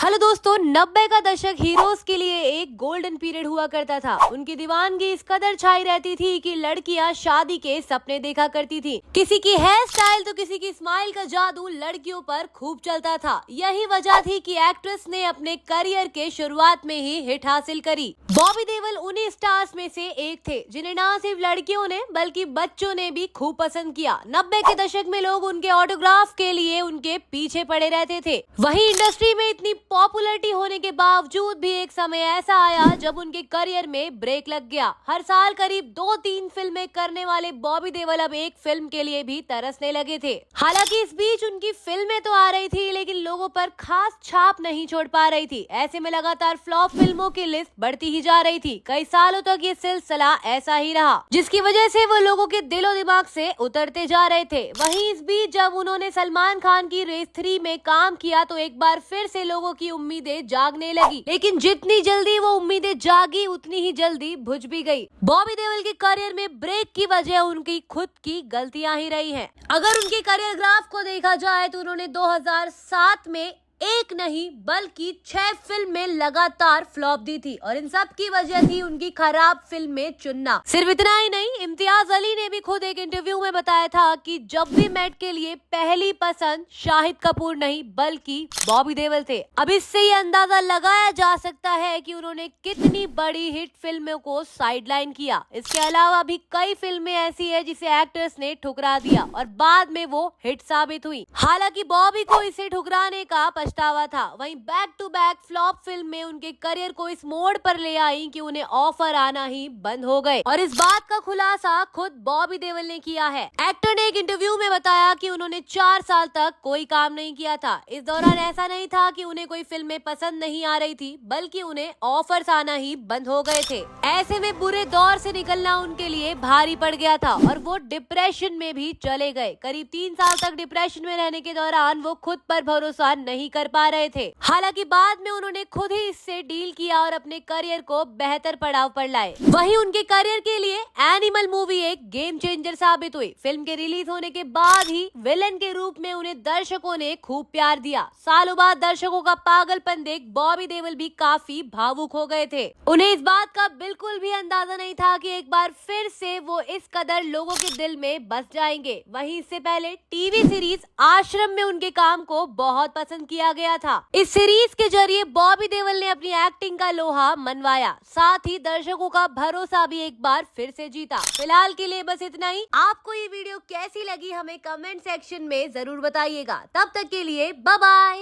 Hello दोस्तों, 90 का दशक हीरोज के लिए एक गोल्डन पीरियड हुआ करता था। उनकी दीवानगी इस कदर छाई रहती थी कि लड़कियां शादी के सपने देखा करती थी। किसी की हेयर स्टाइल तो किसी की स्माइल का जादू लड़कियों पर खूब चलता था। यही वजह थी कि एक्ट्रेस ने अपने करियर के शुरुआत में ही हिट हासिल करी। बॉबी देओल उन्हीं स्टार्स में से एक थे जिन्हें न सिर्फ लड़कियों ने बल्कि बच्चों ने भी खूब पसंद किया। 90 के दशक में लोग उनके ऑटोग्राफ के लिए उनके पीछे पड़े रहते थे। वहीं इंडस्ट्री में इतनी पॉपुलैरिटी होने के बावजूद भी एक समय ऐसा आया जब उनके करियर में ब्रेक लग गया। हर साल करीब 2-3 फिल्में करने वाले बॉबी देओल अब एक फिल्म के लिए भी तरसने लगे थे। हालांकि इस बीच उनकी फिल्में तो आ रही थी लेकिन लोगों पर खास छाप नहीं छोड़ पा रही थी। ऐसे में लगातार फ्लॉप फिल्मों की लिस्ट बढ़ती ही जा रही थी। कई सालों तक ये सिलसिला ऐसा ही रहा, जिसकी वजह से वो लोगों के दिलो दिमाग से उतरते जा रहे थे। वहीं इस बीच जब उन्होंने सलमान खान की रेस 3 में काम किया तो एक बार फिर से लोगों की उम्मीदें जागने लगी। लेकिन जितनी जल्दी वो उम्मीदें जागी उतनी ही जल्दी बुझ भी गई। बॉबी देओल के करियर में ब्रेक की वजह उनकी खुद की गलतियां ही रही हैं। अगर उनके करियर ग्राफ को देखा जाए तो उन्होंने 2007 में एक नहीं बल्कि 6 फिल्में लगातार फ्लॉप दी थी और इन सब की वजह थी उनकी खराब फिल्में चुनना। सिर्फ इतना ही नहीं, इम्तियाज अली ने भी खुद एक इंटरव्यू में बताया था कि जब भी मेट के लिए पहली पसंद शाहिद कपूर नहीं बल्कि बॉबी देओल थे। अब इससे ये अंदाजा लगाया जा सकता है कि उन्होंने कितनी बड़ी हिट फिल्मों को साइडलाइन किया। इसके अलावा भी कई फिल्में ऐसी है जिसे एक्टर्स ने ठुकरा दिया और बाद में वो हिट साबित हुई। हालांकि बॉबी को इसे ठुकराने का पछतावा था। वहीं back to back flop film में उनके करियर को इस मोड़ पर ले आई कि उन्हें ऑफर आना ही बंद हो गए और इस बात का खुलासा खुद बॉबी देओल ने किया है। एक्टर ने एक इंटरव्यू में बताया कि उन्होंने 4 साल तक कोई काम नहीं किया था। इस दौरान ऐसा नहीं था कि उन्हें कोई फिल्में पसंद नहीं आ रही थी बल्कि उन्हें ऑफर्स आना ही बंद हो गए थे। ऐसे में बुरे दौर से निकलना उनके लिए भारी पड़ गया था और वो डिप्रेशन में भी चले गए। करीब 3 साल तक डिप्रेशन में रहने के दौरान वो खुद पर भरोसा नहीं कर पा रहे थे। हालांकि बाद में उन्होंने खुद ही इससे डील किया और अपने करियर को बेहतर पड़ाव पर लाए। वहीं उनके करियर के लिए एनिमल मूवी एक गेम चेंजर साबित हुई। फिल्म के रिलीज होने के बाद ही विलेन के रूप में उन्हें दर्शकों ने खूब प्यार दिया। सालों बाद दर्शकों का पागलपन देख बॉबी देओल भी काफी भावुक हो गए थे। उन्हें इस बात का बिल्कुल भी अंदाजा नहीं था कि एक बार फिर से वो इस कदर लोगों के दिल में बस जाएंगे। वहीं इससे पहले टीवी सीरीज आश्रम में उनके काम को बहुत पसंद किया गया था। इस सीरीज के जरिए बॉबी देओल ने अपनी एक्टिंग का लोहा मनवाया, साथ ही दर्शकों का भरोसा भी एक बार फिर से जीता। फिलहाल के लिए बस इतना ही। आपको ये वीडियो कैसी लगी हमें कमेंट सेक्शन में जरूर बताइएगा। तब तक के लिए बाय बाय।